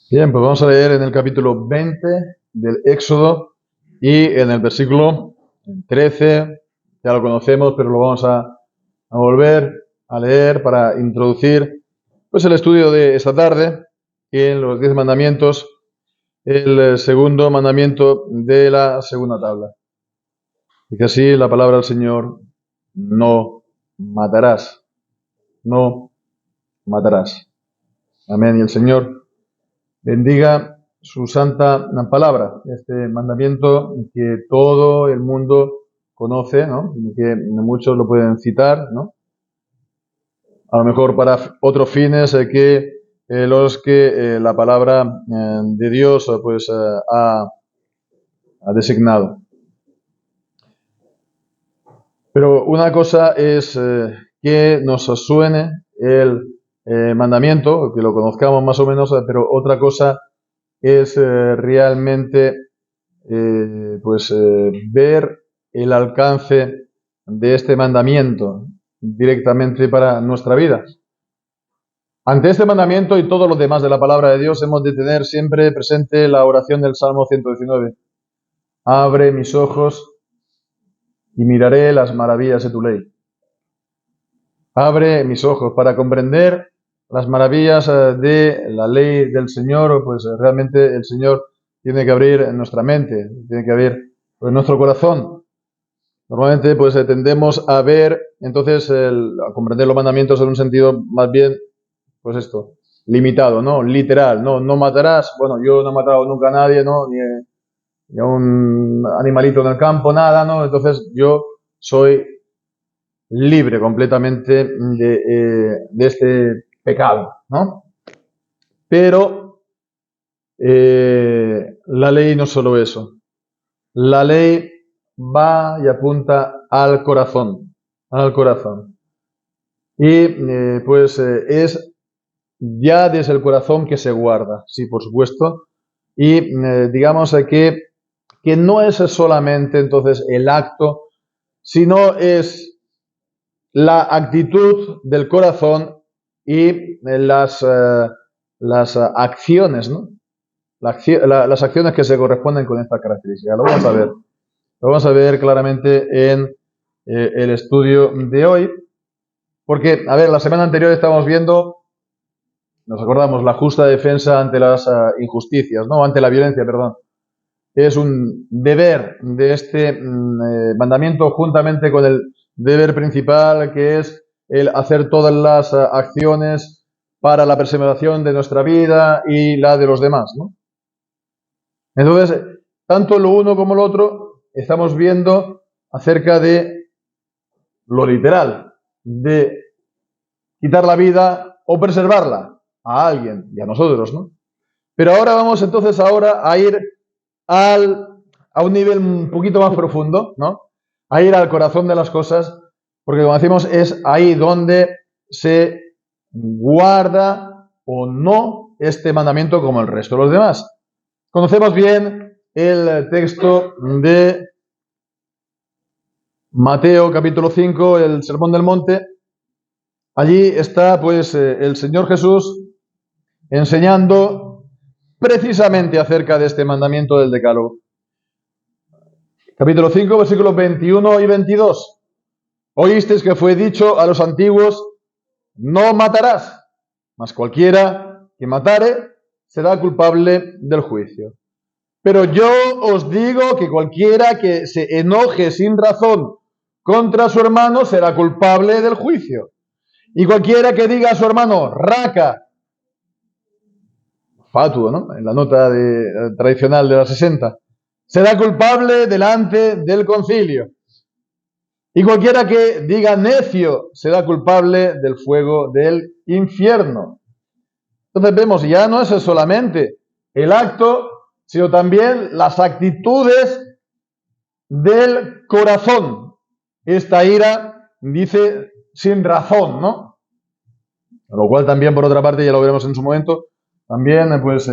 Bien, pues vamos a leer en el capítulo 20 del Éxodo y en el versículo 13, ya lo conocemos, pero lo vamos a volver a leer para introducir pues el estudio de esta tarde en los 10 mandamientos, el segundo mandamiento de la segunda tabla. Dice así la palabra del Señor: no matarás, no matarás. Amén. Y el Señor bendiga su santa palabra, este mandamiento que todo el mundo conoce, ¿no? Y que muchos lo pueden citar, ¿no? A lo mejor para otros fines que los que la palabra de Dios pues ha designado. Pero una cosa es que nos suene el mandamiento, que lo conozcamos más o menos, pero otra cosa es realmente ver el alcance de este mandamiento directamente para nuestra vida. Ante este mandamiento y todos los demás de la palabra de Dios hemos de tener siempre presente la oración del Salmo 119. Abre mis ojos y miraré las maravillas de tu ley. Abre mis ojos para comprender las maravillas de la ley del Señor. Pues realmente el Señor tiene que abrir nuestra mente, tiene que abrir pues, nuestro corazón. Normalmente pues tendemos a ver, entonces, a comprender los mandamientos en un sentido más bien, pues esto, limitado, ¿no? Literal, no matarás. Bueno, yo no he matado nunca a nadie, ¿no? Ni a un animalito en el campo, nada, ¿no? Entonces yo soy libre completamente de este pecado, ¿no? Pero la ley no es solo eso. La ley va y apunta al corazón, al corazón. Y es ya desde el corazón que se guarda, sí, por supuesto. Y digamos que no es solamente entonces el acto, sino es la actitud del corazón y las acciones, ¿no? Las acciones que se corresponden con esta característica. Lo vamos a ver. Lo vamos a ver claramente en el estudio de hoy. Porque, a ver, la semana anterior estábamos viendo, nos acordamos, la justa defensa ante las injusticias, ¿no? Ante la violencia, perdón. Es un deber de este mandamiento juntamente con el deber principal, que es el hacer todas las acciones para la preservación de nuestra vida y la de los demás, ¿no? Entonces, tanto lo uno como lo otro, estamos viendo acerca de lo literal, de quitar la vida o preservarla a alguien y a nosotros, ¿no? Pero ahora vamos entonces a ir a un nivel un poquito más profundo, ¿no? A ir al corazón de las cosas, porque como decimos, es ahí donde se guarda o no este mandamiento como el resto de los demás. Conocemos bien el texto de Mateo capítulo 5, el Sermón del Monte. Allí está pues el Señor Jesús enseñando precisamente acerca de este mandamiento del Decálogo. Capítulo 5, versículos 21 y 22. Oísteis que fue dicho a los antiguos: no matarás, mas cualquiera que matare será culpable del juicio. Pero yo os digo que cualquiera que se enoje sin razón contra su hermano será culpable del juicio. Y cualquiera que diga a su hermano raca, fatuo, ¿no? En la nota tradicional de la 60, será culpable delante del concilio. Y cualquiera que diga necio será culpable del fuego del infierno. Entonces vemos, ya no es solamente el acto, sino también las actitudes del corazón. Esta ira dice sin razón, ¿no? Lo cual también, por otra parte, ya lo veremos en su momento, también pues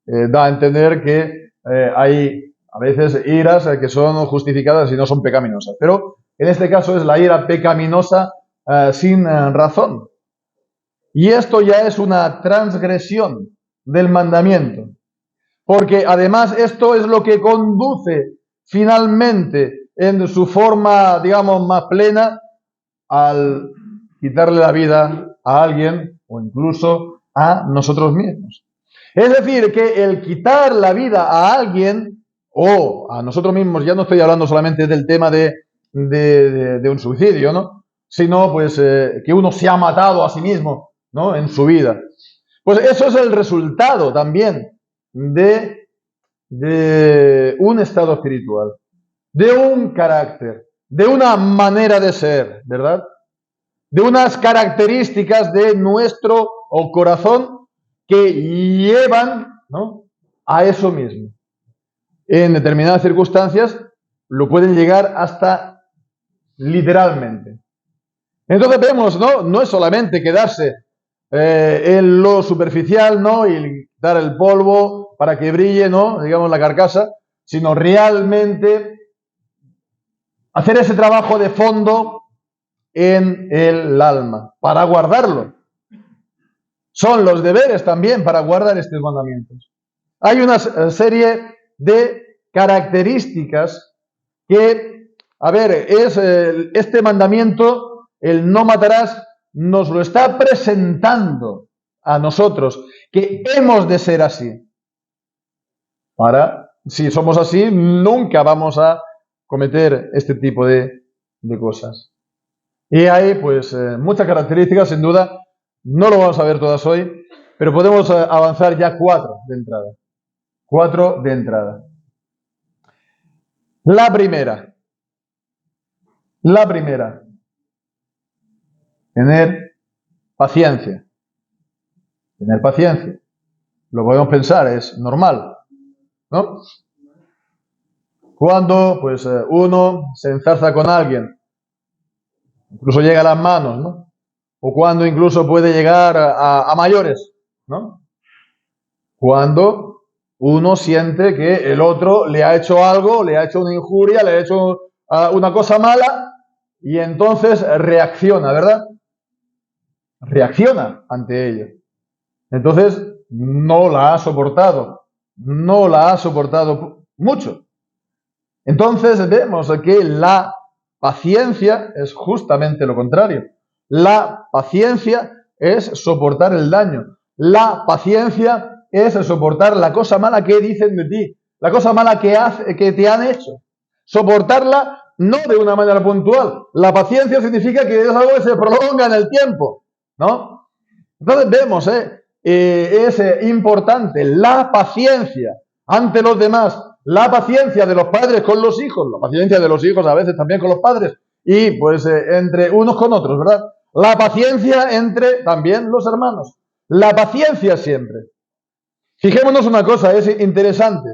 da a entender que hay a veces iras que son justificadas y no son pecaminosas. Pero en este caso es la ira pecaminosa sin razón. Y esto ya es una transgresión. del mandamiento. Porque además esto es lo que conduce finalmente en su forma, digamos, más plena al quitarle la vida a alguien o incluso a nosotros mismos. Es decir, que el quitar la vida a alguien o a nosotros mismos, ya no estoy hablando solamente del tema de un suicidio, ¿no? Sino pues que uno se ha matado a sí mismo, ¿no? En su vida. Pues eso es el resultado también de un estado espiritual, de un carácter, de una manera de ser, ¿verdad? De unas características de nuestro corazón que llevan, ¿no?, a eso mismo. En determinadas circunstancias lo pueden llegar hasta literalmente. Entonces vemos, ¿no? No es solamente quedarse en lo superficial, ¿no?, y dar el polvo para que brille, ¿no?, digamos, la carcasa, sino realmente hacer ese trabajo de fondo en el alma, para guardarlo. Son los deberes también para guardar estos mandamientos. Hay una serie de características que, a ver, es este mandamiento, el no matarás, nos lo está presentando a nosotros, que hemos de ser así. Para, si somos así, nunca vamos a cometer este tipo de cosas. Y hay, pues, muchas características, sin duda. No lo vamos a ver todas hoy, pero podemos avanzar ya 4 de entrada. 4 de entrada. La primera, tener paciencia. Tener paciencia. Lo podemos pensar, es normal, ¿no? Cuando, pues, uno se enzarza con alguien, incluso llega a las manos, ¿no? O cuando incluso puede llegar a mayores, ¿no? Cuando uno siente que el otro le ha hecho algo, le ha hecho una injuria, le ha hecho una cosa mala, y entonces reacciona, ¿verdad? Reacciona ante ello. Entonces no la ha soportado mucho. Entonces vemos que la paciencia es justamente lo contrario. La paciencia es soportar el daño. La paciencia es soportar la cosa mala que dicen de ti, la cosa mala que te han hecho. Soportarla no de una manera puntual. La paciencia significa que es algo que se prolonga en el tiempo, ¿no? Entonces vemos, es importante la paciencia ante los demás, la paciencia de los padres con los hijos, la paciencia de los hijos a veces también con los padres, y pues entre unos con otros, ¿verdad? La paciencia entre también los hermanos. La paciencia siempre. Fijémonos una cosa, es interesante.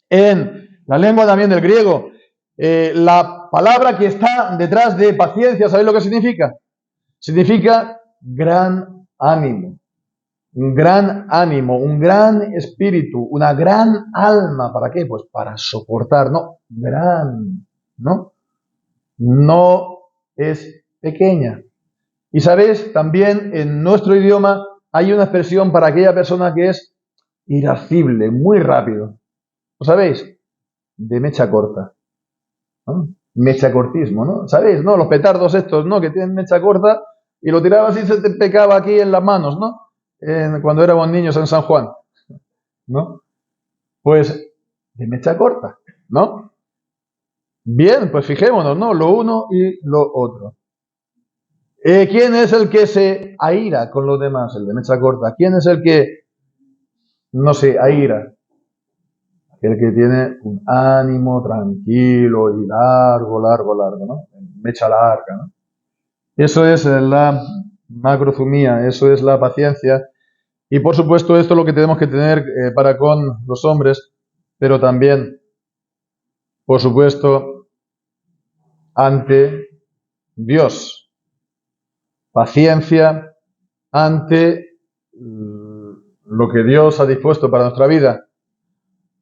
En la lengua también del griego, la palabra que está detrás de paciencia, ¿sabéis lo que significa? Significa gran ánimo. Un gran ánimo, un gran espíritu, una gran alma. ¿Para qué? Pues para soportar, ¿no? Gran, ¿no? No es pequeña. Y sabéis, también en nuestro idioma hay una expresión para aquella persona que es irascible, muy rápido. ¿Lo sabéis? De mecha corta, ¿no? Mechacortismo, ¿no? ¿Sabéis? ¿No? Los petardos estos, ¿no? Que tienen mecha corta y lo tirabas y se te pegaba aquí en las manos, ¿no? Cuando éramos niños en San Juan, ¿no? Pues de mecha corta, ¿no? Bien, pues fijémonos, ¿no? Lo uno y lo otro. ¿Quién es el que se aira con los demás? El de mecha corta. ¿Quién es el que no se aira? El que tiene un ánimo tranquilo y largo, ¿no? Mecha larga, ¿no? Eso es la macrozumía, eso es la paciencia. Y por supuesto esto es lo que tenemos que tener para con los hombres, pero también, por supuesto, ante Dios. Paciencia ante lo que Dios ha dispuesto para nuestra vida,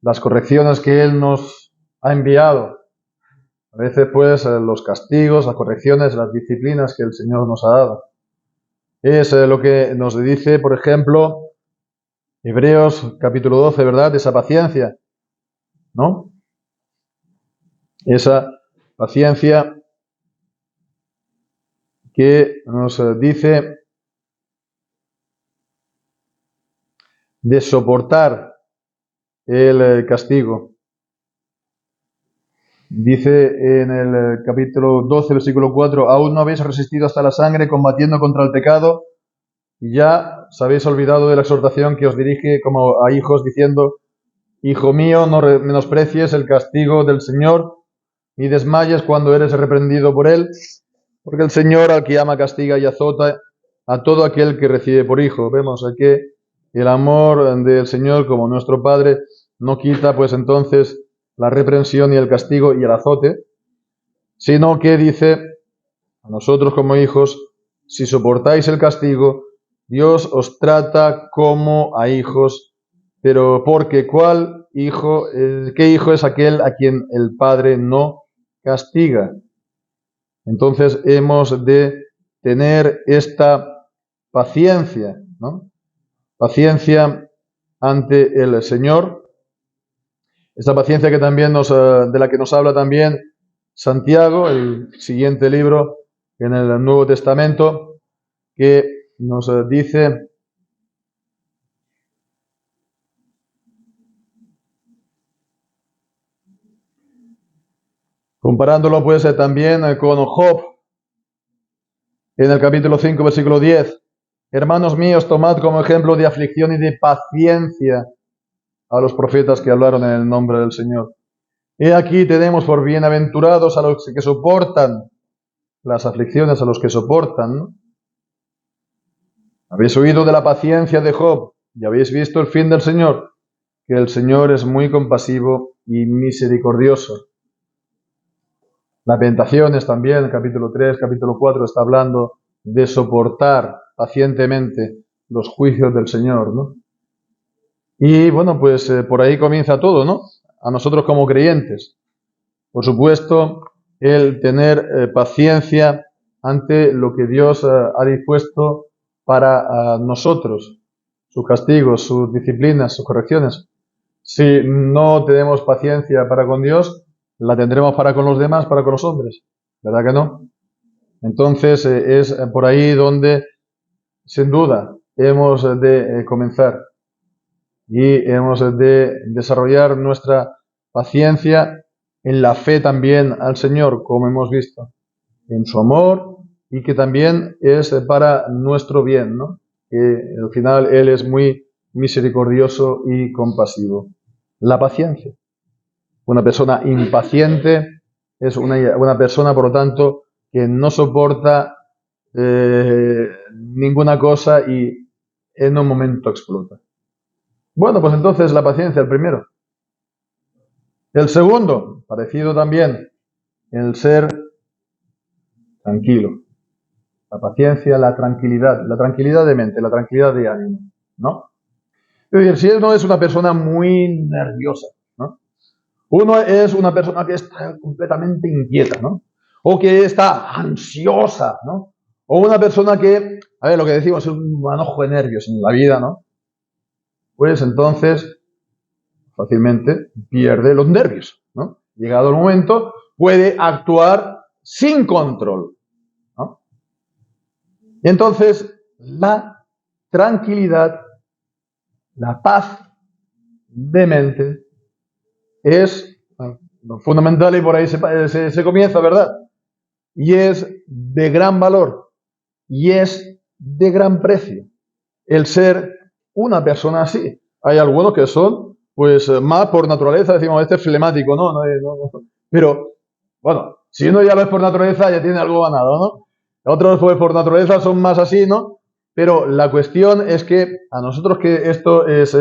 las correcciones que Él nos ha enviado. A veces, pues, los castigos, las correcciones, las disciplinas que el Señor nos ha dado. Es lo que nos dice, por ejemplo, Hebreos capítulo 12, ¿verdad? Esa paciencia, ¿no? Esa paciencia que nos dice de soportar el castigo. Dice en el capítulo 12, versículo 4, aún no habéis resistido hasta la sangre combatiendo contra el pecado, y ya os habéis olvidado de la exhortación que os dirige como a hijos, diciendo, hijo mío, no menosprecies el castigo del Señor, ni desmayes cuando eres reprendido por Él, porque el Señor al que ama castiga y azota a todo aquel que recibe por hijo. Vemos aquí el amor del Señor como nuestro Padre no quita pues entonces la reprensión y el castigo y el azote, sino que dice a nosotros como hijos, si soportáis el castigo, Dios os trata como a hijos, pero porque ¿cuál hijo, qué hijo es aquel a quien el Padre no castiga? Entonces hemos de tener esta paciencia, ¿no? Paciencia ante el Señor. Esta paciencia que también de la que nos habla también Santiago, el siguiente libro en el Nuevo Testamento, que nos dice, comparándolo pues también con Job, en el capítulo 5, versículo 10, hermanos míos, tomad como ejemplo de aflicción y de paciencia a los profetas que hablaron en el nombre del Señor. He aquí tenemos por bienaventurados a los que soportan las aflicciones, a los que soportan, ¿no? Habéis oído de la paciencia de Job y habéis visto el fin del Señor, que el Señor es muy compasivo y misericordioso. Lamentaciones también, capítulo 3, capítulo 4, está hablando de soportar pacientemente los juicios del Señor, ¿no? Y bueno, pues por ahí comienza todo, ¿no? A nosotros como creyentes. Por supuesto, el tener paciencia ante lo que Dios ha dispuesto para nosotros, sus castigos, sus disciplinas, sus correcciones. Si no tenemos paciencia para con Dios, la tendremos para con los demás, para con los hombres. ¿Verdad que no? Entonces es por ahí donde, sin duda, hemos de comenzar y hemos de desarrollar nuestra paciencia en la fe también al Señor, como hemos visto, en su amor y que también es para nuestro bien, ¿no? Que al final Él es muy misericordioso y compasivo. La paciencia. Una persona impaciente es una persona, por lo tanto, que no soporta ninguna cosa y en un momento explota. Bueno, pues entonces la paciencia, el primero. El segundo, parecido también, el ser tranquilo. La paciencia, la tranquilidad de mente, la tranquilidad de ánimo, ¿no? Es decir, si él no es una persona muy nerviosa, ¿no? Uno es una persona que está completamente inquieta, ¿no? O que está ansiosa, ¿no? O una persona que, a ver, lo que decimos es un manojo de nervios en la vida, ¿no? Pues entonces fácilmente pierde los nervios, ¿no? Llegado el momento, puede actuar sin control, ¿no? Y entonces, la tranquilidad, la paz de mente es fundamental y por ahí se comienza, ¿verdad? Y es de gran valor y es de gran precio el ser una persona así. Hay algunos que son, pues, más por naturaleza, decimos, este es flemático, ¿no? Pero, bueno, si uno ya lo es por naturaleza, ya tiene algo ganado, ¿no? Otros, pues, por naturaleza son más así, ¿no? Pero la cuestión es que a nosotros que esto es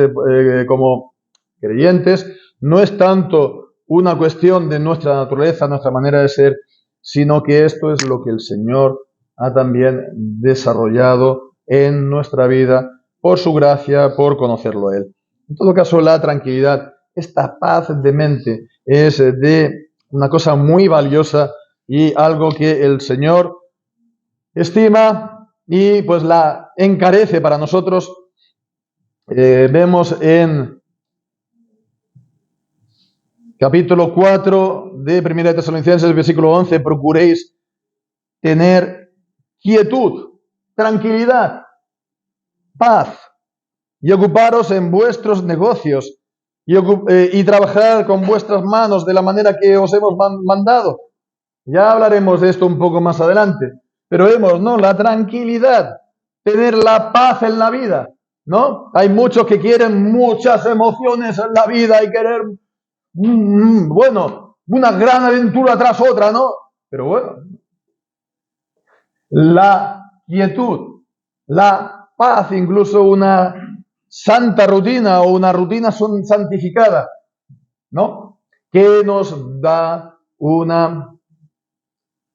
como creyentes, no es tanto una cuestión de nuestra naturaleza, nuestra manera de ser, sino que esto es lo que el Señor ha también desarrollado en nuestra vida por su gracia, por conocerlo a Él. En todo caso, la tranquilidad, esta paz de mente, es de una cosa muy valiosa y algo que el Señor estima y pues la encarece para nosotros Vemos en capítulo 4 de 1 Tesalonicenses, versículo 11, procuréis tener quietud, tranquilidad, paz, y ocuparos en vuestros negocios, y trabajar con vuestras manos de la manera que os hemos mandado. Ya hablaremos de esto un poco más adelante. Pero vemos, ¿no? La tranquilidad, tener la paz en la vida, ¿no? Hay muchos que quieren muchas emociones en la vida y querer, bueno, una gran aventura tras otra, ¿no? Pero bueno, la quietud, la paz, incluso una santa rutina o una rutina santificada, ¿no? Que nos da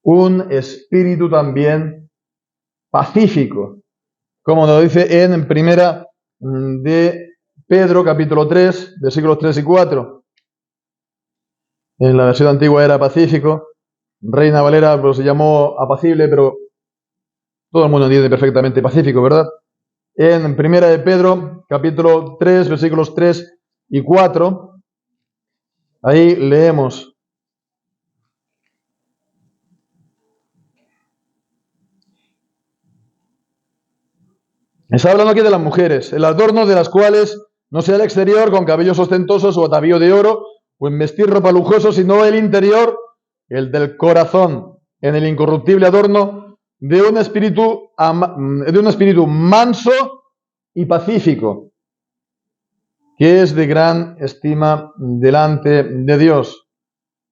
un espíritu también pacífico, como nos dice en primera de Pedro, capítulo 3, versículos 3 y 4. En la versión antigua era pacífico, Reina Valera pues, se llamó apacible, pero todo el mundo entiende perfectamente pacífico, ¿verdad? En primera de Pedro, capítulo 3, versículos 3 y 4, ahí leemos: está hablando aquí de las mujeres, el adorno de las cuales no sea el exterior con cabellos ostentosos o atavío de oro o en vestir ropa lujosa, sino el interior, el del corazón, en el incorruptible adorno de un espíritu manso y pacífico, que es de gran estima delante de Dios.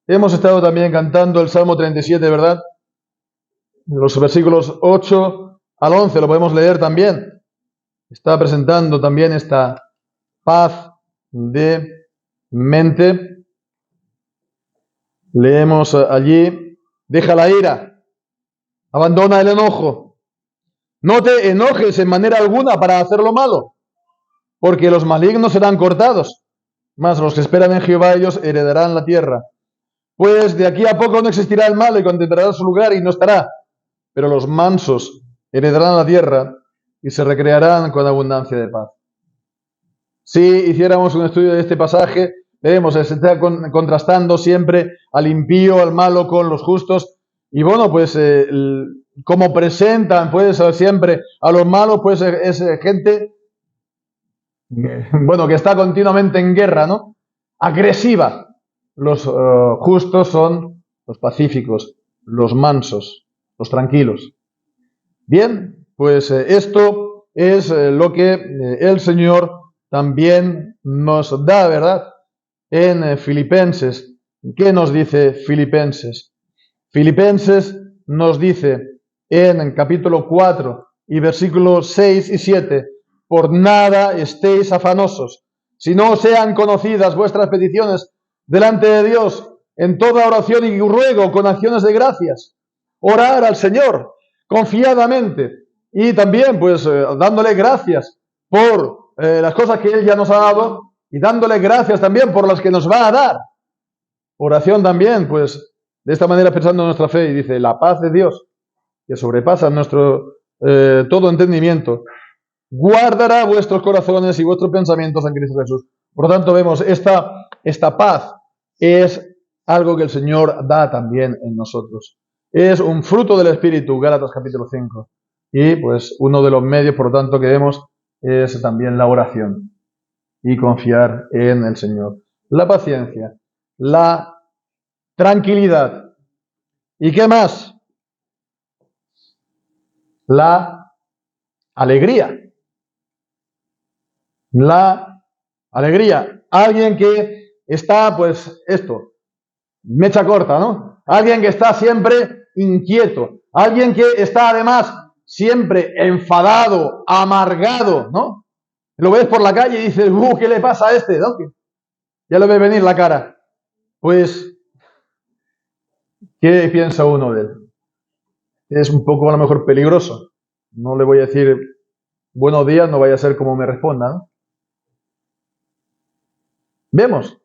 Hemos estado también cantando el Salmo 37, ¿verdad? Los versículos 8 al 11 lo podemos leer también. Está presentando también esta paz de mente. Leemos allí: deja la ira, abandona el enojo, no te enojes en manera alguna para hacer lo malo, porque los malignos serán cortados, mas los que esperan en Jehová, ellos heredarán la tierra. Pues de aquí a poco no existirá el malo y contemplará su lugar y no estará, pero los mansos heredarán la tierra y se recrearán con abundancia de paz. Si hiciéramos un estudio de este pasaje, veremos que se está contrastando siempre al impío, al malo con los justos. Y bueno, pues como presentan pues siempre a los malos, pues es gente, bueno, que está continuamente en guerra, ¿no? Agresiva. Los justos son los pacíficos, los mansos, los tranquilos. Bien, pues esto es lo que el Señor también nos da, ¿verdad? En Filipenses. ¿Qué nos dice Filipenses? Filipenses nos dice en capítulo 4 y versículos 6 y 7, por nada estéis afanosos, si no sean conocidas vuestras peticiones delante de Dios en toda oración y ruego con acciones de gracias. Orar al Señor confiadamente y también pues dándole gracias por las cosas que Él ya nos ha dado y dándole gracias también por las que nos va a dar. Oración también, pues de esta manera pensando en nuestra fe, y dice: la paz de Dios, que sobrepasa nuestro todo entendimiento, guardará vuestros corazones y vuestros pensamientos en Cristo Jesús. Por lo tanto, vemos esta paz es algo que el Señor da también en nosotros. Es un fruto del Espíritu, Gálatas capítulo 5. Y pues uno de los medios, por lo tanto, que vemos es también la oración y confiar en el Señor. La paciencia, la tranquilidad. ¿Y qué más? La alegría. La alegría. Alguien que está, pues, mecha corta, ¿no? Alguien que está siempre inquieto. Alguien que está, además, siempre enfadado, amargado, ¿no? Lo ves por la calle y dices: ¿qué le pasa a este? ¿No? Ya lo ves venir la cara. Pues, ¿qué piensa uno de él? Es un poco a lo mejor peligroso. No le voy a decir buenos días, no vaya a ser como me responda, ¿no? Vemos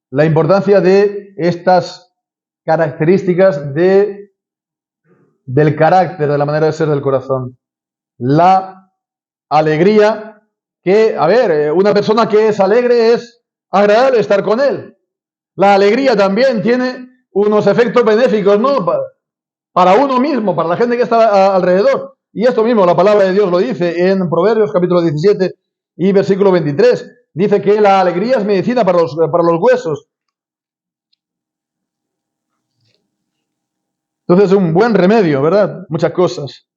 la importancia de estas características del carácter, de la manera de ser del corazón. La alegría que, a ver, una persona que es alegre es agradable estar con él. La alegría también tiene unos efectos benéficos, ¿no? Para uno mismo, para la gente que está alrededor. Y esto mismo, la palabra de Dios lo dice en Proverbios capítulo 17 y versículo 23. Dice que la alegría es medicina para los huesos. Entonces es un buen remedio, ¿verdad? Muchas cosas.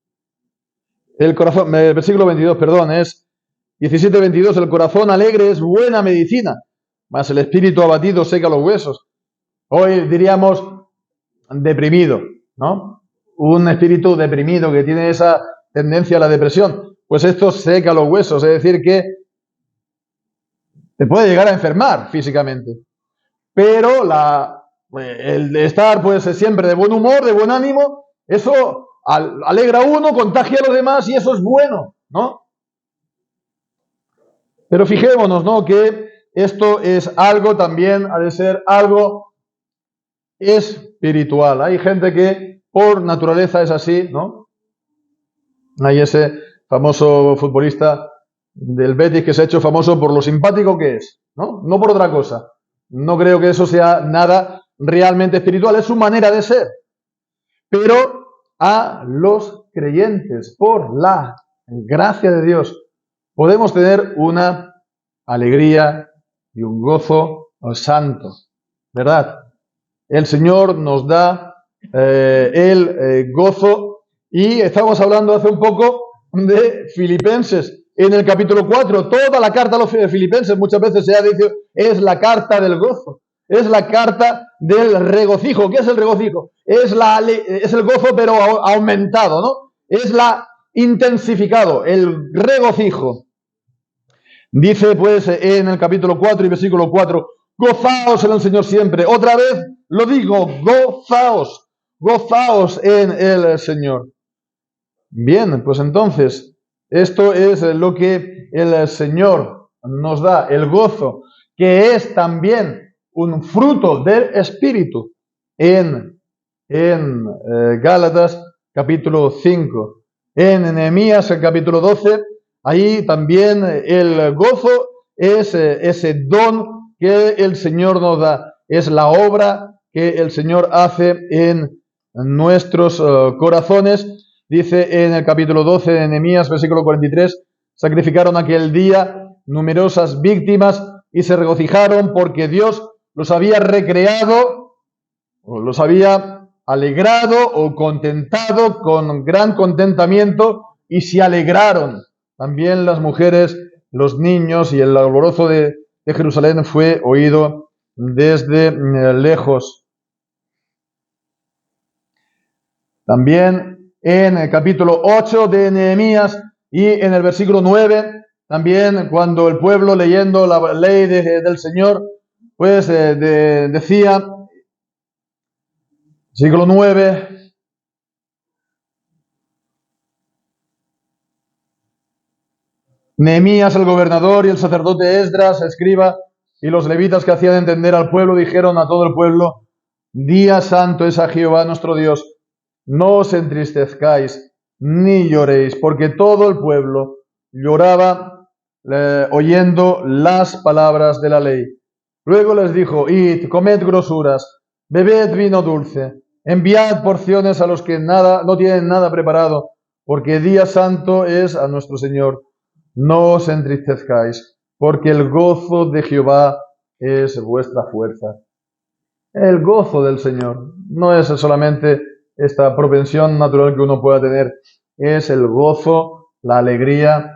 El corazón, el versículo 22, perdón, es 17:22. El corazón alegre es buena medicina, mas el espíritu abatido seca los huesos. Hoy diríamos deprimido, ¿no? Un espíritu deprimido que tiene esa tendencia a la depresión. Pues esto seca los huesos, es decir, que te puede llegar a enfermar físicamente. Pero el estar pues siempre de buen humor, de buen ánimo, eso alegra a uno, contagia a los demás y eso es bueno, ¿no? Pero fijémonos, ¿no? Que esto es algo también, ha de ser algo espiritual. Hay gente que por naturaleza es así, ¿no? Hay ese famoso futbolista del Betis que se ha hecho famoso por lo simpático que es, ¿no? No por otra cosa. No creo que eso sea nada realmente espiritual, es su manera de ser. Pero a los creyentes, por la gracia de Dios, podemos tener una alegría y un gozo santo, ¿verdad? El Señor nos da el gozo y estamos hablando hace un poco de Filipenses. En el capítulo 4, toda la carta a los Filipenses muchas veces se ha dicho es la carta del gozo, es la carta del regocijo. ¿Qué es el regocijo? Es el gozo pero aumentado, ¿no? Es la intensificado, el regocijo. Dice pues en el capítulo 4 y versículo 4, gozaos en el Señor siempre. Otra vez lo digo, gozaos, gozaos en el Señor. Bien, pues entonces, esto es lo que el Señor nos da, el gozo, que es también un fruto del Espíritu en Gálatas capítulo 5. En Nehemías capítulo 12, ahí también el gozo es ese don que el Señor nos da, es la obra que el Señor hace en nuestros corazones. Dice en el capítulo 12 de Nehemías, versículo 43, sacrificaron aquel día numerosas víctimas y se regocijaron porque Dios los había recreado, o los había alegrado o contentado con gran contentamiento y se alegraron. También las mujeres, los niños y el alborozo de Jerusalén fue oído desde lejos. También en el capítulo 8 de Nehemías y en el versículo 9, también cuando el pueblo leyendo la ley del Señor, pues decía, versículo 9, Nehemías el gobernador y el sacerdote Esdras, escriba, y los levitas que hacían entender al pueblo dijeron a todo el pueblo, día santo es a Jehová nuestro Dios. No os entristezcáis ni lloréis, porque todo el pueblo lloraba oyendo las palabras de la ley. Luego les dijo, id, comed grosuras, bebed vino dulce, enviad porciones a los que no tienen nada preparado, porque día santo es a nuestro Señor. No os entristezcáis, porque el gozo de Jehová es vuestra fuerza. El gozo del Señor no es solamente esta propensión natural que uno pueda tener, es el gozo, la alegría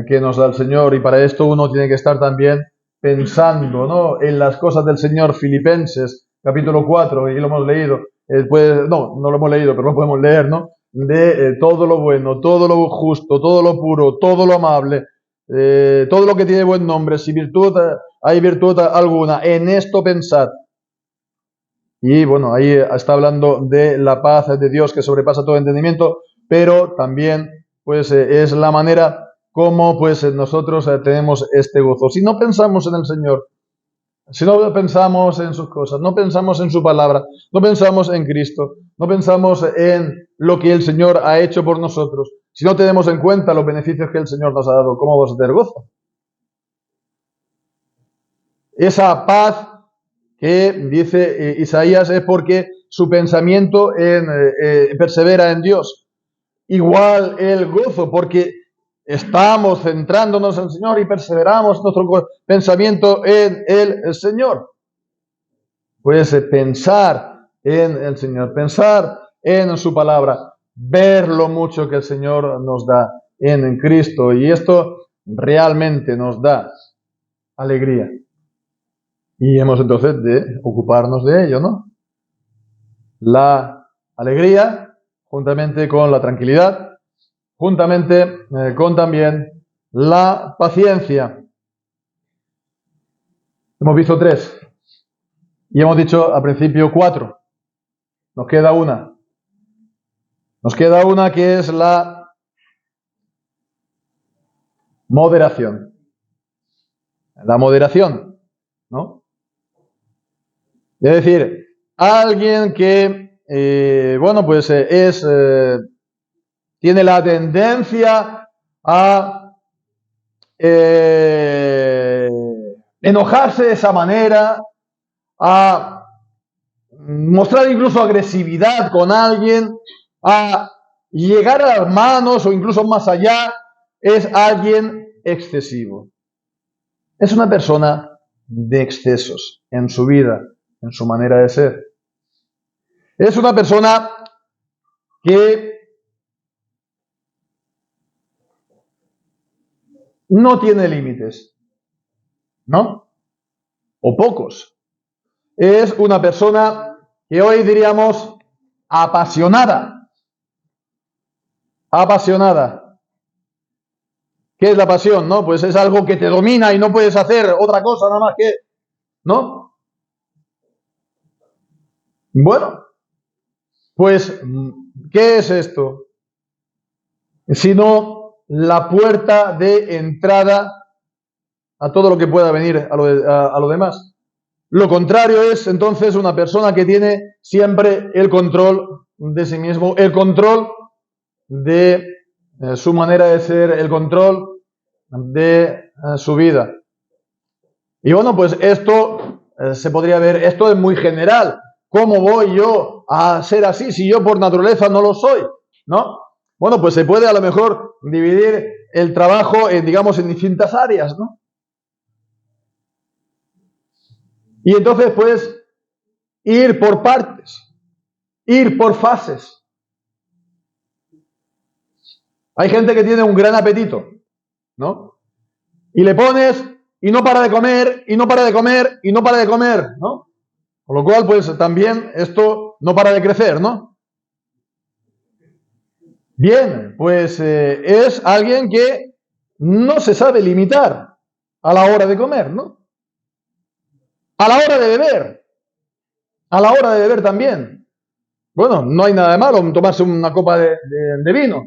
que nos da el Señor, y para esto uno tiene que estar también pensando, ¿no?, en las cosas del Señor. Filipenses capítulo 4, y lo hemos leído, no lo hemos leído, pero lo podemos leer, ¿no?, de todo lo bueno, todo lo justo, todo lo puro, todo lo amable, todo lo que tiene buen nombre, si hay virtud alguna, en esto pensad. Y bueno, ahí está hablando de la paz de Dios que sobrepasa todo entendimiento, pero también pues es la manera como pues nosotros tenemos este gozo. Si no pensamos en el Señor, si no pensamos en sus cosas, no pensamos en su palabra, no pensamos en Cristo, no pensamos en lo que el Señor ha hecho por nosotros, si no tenemos en cuenta los beneficios que el Señor nos ha dado, ¿cómo vamos a tener gozo? Esa paz que dice Isaías es porque su pensamiento persevera en Dios. Igual el gozo, porque estamos centrándonos en el Señor y perseveramos nuestro pensamiento en el Señor. Pues pensar en el Señor, pensar en su palabra, ver lo mucho que el Señor nos da en Cristo. Y esto realmente nos da alegría. Y hemos entonces de ocuparnos de ello, ¿no? La alegría, juntamente con la tranquilidad, juntamente con también la paciencia. Hemos visto 3 y hemos dicho al principio 4. Nos queda una. Nos queda una que es la moderación. La moderación, ¿no? Es decir, alguien que, tiene la tendencia a enojarse de esa manera, a mostrar incluso agresividad con alguien, a llegar a las manos o incluso más allá, es alguien excesivo. Es una persona de excesos en su vida, en su manera de ser. Es una persona que no tiene límites, ¿no? O pocos. Es una persona que hoy diríamos apasionada. Apasionada. ¿Qué es la pasión? ¿No? Pues es algo que te domina y no puedes hacer otra cosa nada más que, ¿no? Bueno, pues, ¿qué es esto? Sino la puerta de entrada a todo lo que pueda venir a lo demás. Lo contrario es entonces una persona que tiene siempre el control de sí mismo, el control de su manera de ser, el control de su vida. Y bueno, pues esto se podría ver, esto es muy general. ¿Cómo voy yo a ser así si yo por naturaleza no lo soy? ¿No? Bueno, pues se puede a lo mejor dividir el trabajo en, digamos, en distintas áreas, ¿no? Y entonces, pues, ir por partes, ir por fases. Hay gente que tiene un gran apetito, ¿no? Y le pones y no para de comer, y no para de comer, y no para de comer, ¿no? Con lo cual, pues, también esto no para de crecer, ¿no? Bien, pues es alguien que no se sabe limitar a la hora de comer, ¿no? A la hora de beber. A la hora de beber también. Bueno, no hay nada de malo en tomarse una copa de vino,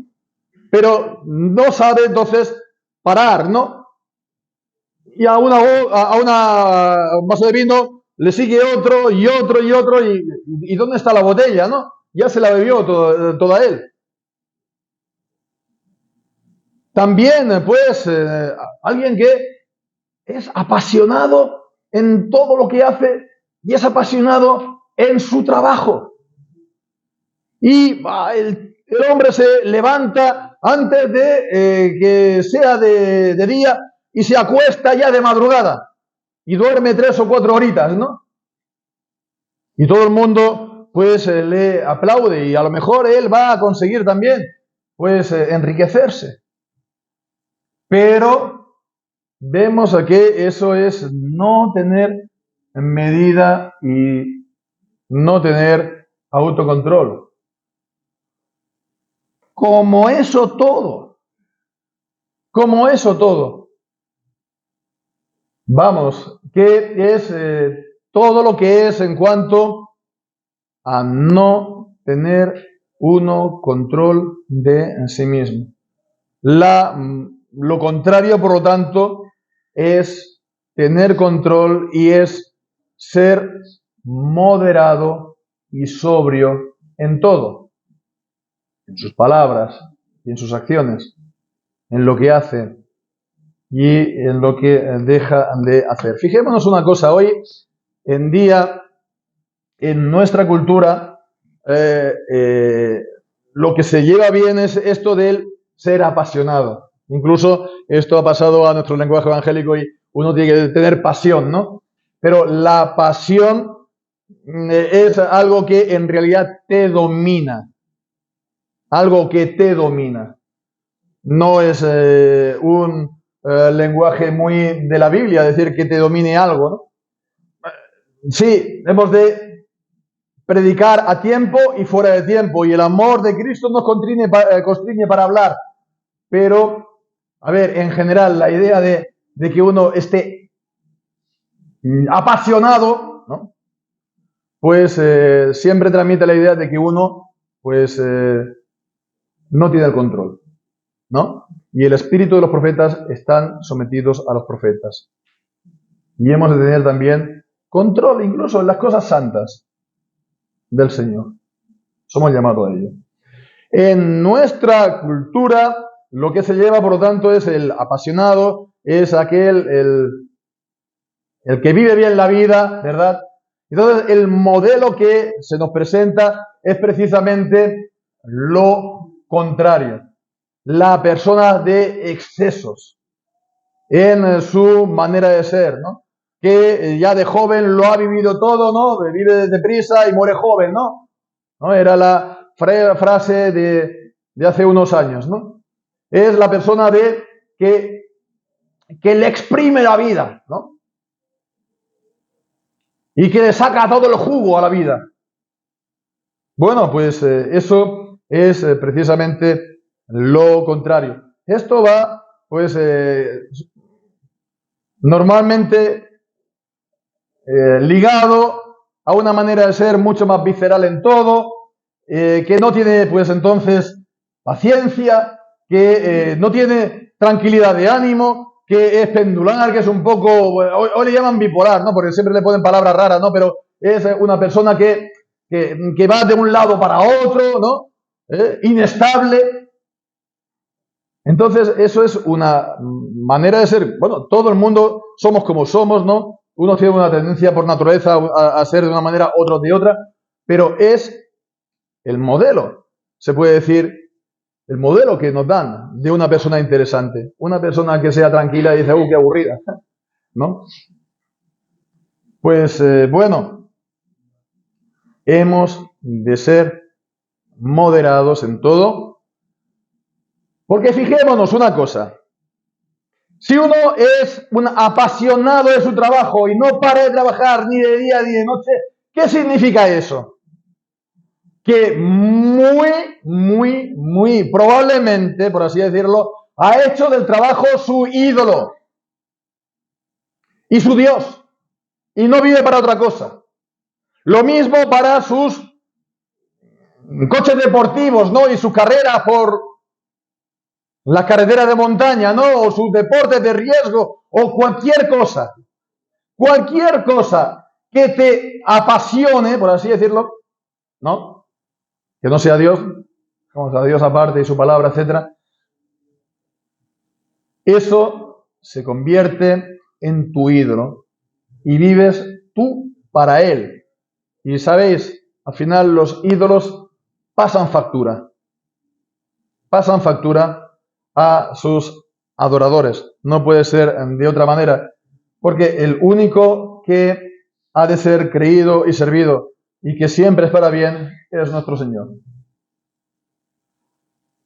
pero no sabe entonces parar, ¿no? Y a un vaso de vino le sigue otro y otro y otro, y ¿dónde está la botella, no? Ya se la bebió toda él. También, pues, alguien que es apasionado en todo lo que hace y es apasionado en su trabajo. Y el hombre se levanta antes de que sea de día y se acuesta ya de madrugada y duerme 3 o 4 horitas, ¿no? Y todo el mundo pues le aplaude y a lo mejor él va a conseguir también pues enriquecerse. Pero vemos que eso es no tener medida y no tener autocontrol. Como eso todo. Vamos, que es todo lo que es en cuanto a no tener uno control de sí mismo. Lo contrario, por lo tanto, es tener control y es ser moderado y sobrio en todo, en sus palabras y en sus acciones, en lo que hace, y en lo que deja de hacer. Fijémonos una cosa, hoy en día, en nuestra cultura, lo que se lleva bien es esto del ser apasionado. Incluso esto ha pasado a nuestro lenguaje evangélico y uno tiene que tener pasión, ¿no? Pero la pasión es algo que en realidad te domina. Algo que te domina. No es un lenguaje muy de la Biblia, decir que te domine algo, ¿no? Sí, hemos de predicar a tiempo y fuera de tiempo, y el amor de Cristo nos constriñe para hablar, pero, a ver, en general, la idea de que uno esté apasionado, ¿no? Pues siempre transmite la idea de que uno, pues, no tiene el control, ¿no? Y el espíritu de los profetas están sometidos a los profetas. Y hemos de tener también control incluso en las cosas santas del Señor. Somos llamados a ello. En nuestra cultura, lo que se lleva, por lo tanto, es el apasionado, es aquel, el que vive bien la vida, ¿verdad? Entonces, el modelo que se nos presenta es precisamente lo contrario. La persona de excesos en su manera de ser, ¿no? Que ya de joven lo ha vivido todo, ¿no? Vive deprisa y muere joven, ¿no? ¿No? Era la frase de hace unos años, ¿no? Es la persona de que le exprime la vida, ¿no? Y que le saca todo el jugo a la vida. Bueno, pues eso es precisamente lo contrario. Esto va, pues, normalmente ligado a una manera de ser mucho más visceral en todo, que no tiene, pues entonces, paciencia, que no tiene tranquilidad de ánimo, que es pendular, que es un poco, hoy le llaman bipolar, ¿no? Porque siempre le ponen palabras raras, ¿no? Pero es una persona que va de un lado para otro, ¿no? Inestable. Entonces, eso es una manera de ser. Bueno, todo el mundo somos como somos, ¿no? Uno tiene una tendencia por naturaleza a ser de una manera, otros de otra, pero es el modelo, se puede decir, el modelo que nos dan de una persona interesante. Una persona que sea tranquila y dice, qué aburrida, ¿no? Pues bueno, hemos de ser moderados en todo, porque fijémonos una cosa. Si uno es un apasionado de su trabajo y no para de trabajar ni de día ni de noche, ¿qué significa eso? Que muy probablemente, por así decirlo, ha hecho del trabajo su ídolo y su Dios y no vive para otra cosa. Lo mismo para sus coches deportivos, ¿no? Y sus carreras por las carreteras de montaña, ¿no? O sus deportes de riesgo o cualquier cosa. Cualquier cosa que te apasione, por así decirlo, ¿no? Que no sea Dios, vamos a Dios aparte y su palabra, etcétera. Eso se convierte en tu ídolo y vives tú para él. Y sabéis, al final los ídolos pasan factura a sus adoradores. No puede ser de otra manera, porque el único que ha de ser creído y servido y que siempre estará bien es nuestro Señor.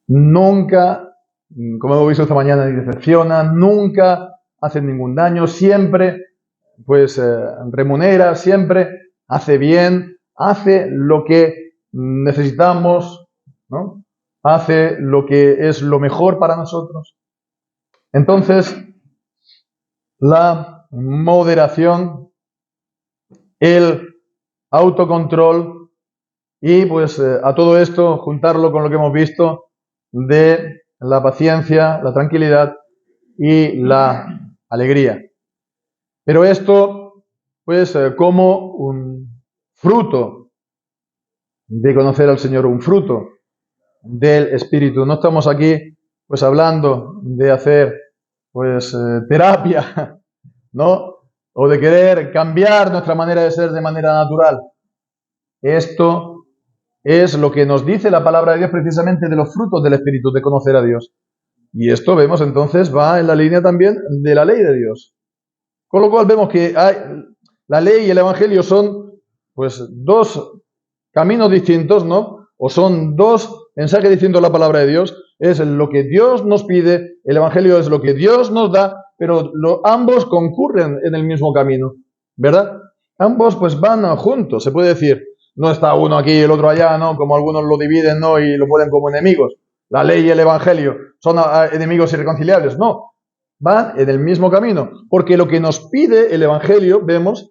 Nunca, como hemos visto esta mañana, ni decepciona, nunca hace ningún daño, siempre pues remunera, siempre hace bien, hace lo que necesitamos, ¿no? Hace lo que es lo mejor para nosotros. Entonces, la moderación, el autocontrol y pues a todo esto juntarlo con lo que hemos visto de la paciencia, la tranquilidad y la alegría. Pero esto, pues, como un fruto de conocer al Señor, un fruto del Espíritu. No estamos aquí, pues, hablando de hacer pues, terapia, ¿no? O de querer cambiar nuestra manera de ser de manera natural. Esto es lo que nos dice la palabra de Dios precisamente de los frutos del Espíritu, de conocer a Dios. Y esto vemos entonces va en la línea también de la ley de Dios. Con lo cual vemos que la ley y el Evangelio son pues dos caminos distintos, ¿no? O son dos mensajes distintos de la palabra de Dios. Es lo que Dios nos pide, el Evangelio es lo que Dios nos da, pero ambos concurren en el mismo camino, ¿verdad? Ambos pues van juntos, se puede decir. No está uno aquí y el otro allá, ¿no? Como algunos lo dividen, ¿no? Y lo ponen como enemigos. La ley y el Evangelio son enemigos irreconciliables. No, van en el mismo camino. Porque lo que nos pide el Evangelio, vemos,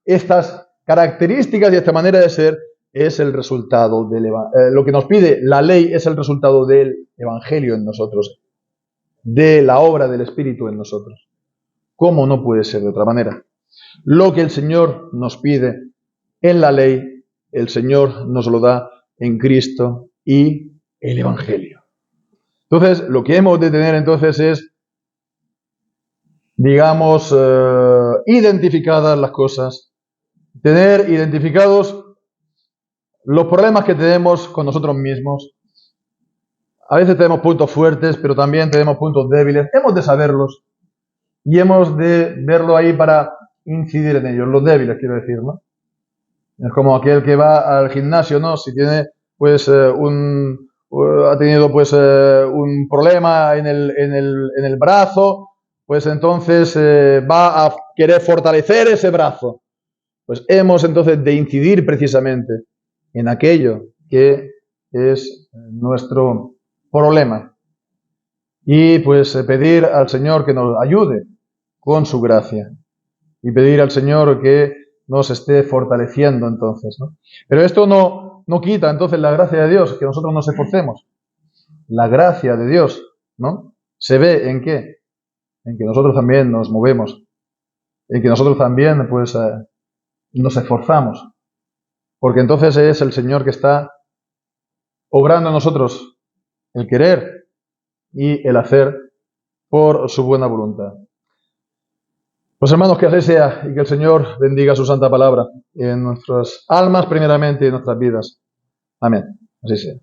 estas características y esta manera de ser, es el resultado del lo que nos pide la ley es el resultado del Evangelio en nosotros, de la obra del Espíritu en nosotros. ¿Cómo no puede ser de otra manera? Lo que el Señor nos pide en la ley, el Señor nos lo da en Cristo y el Evangelio. Entonces, lo que hemos de tener entonces es, digamos, identificadas las cosas, tener identificados los problemas que tenemos con nosotros mismos. A veces tenemos puntos fuertes, pero también tenemos puntos débiles. Hemos de saberlos y hemos de verlo ahí para incidir en ellos, los débiles, quiero decir, ¿no? Es como aquel que va al gimnasio, ¿no? Si tiene, pues, ha tenido, pues, un problema en el brazo, pues entonces va a querer fortalecer ese brazo. Pues hemos entonces de incidir precisamente en aquello que es nuestro problema. Y pues pedir al Señor que nos ayude con su gracia. Y pedir al Señor que nos esté fortaleciendo entonces, ¿no? Pero esto no quita entonces la gracia de Dios, que nosotros nos esforcemos. La gracia de Dios, ¿no? ¿Se ve en qué? En que nosotros también nos movemos. En que nosotros también, pues, nos esforzamos. Porque entonces es el Señor que está obrando en nosotros el querer y el hacer por su buena voluntad. Pues hermanos, que así sea y que el Señor bendiga su santa palabra en nuestras almas primeramente y en nuestras vidas. Amén. Así sea.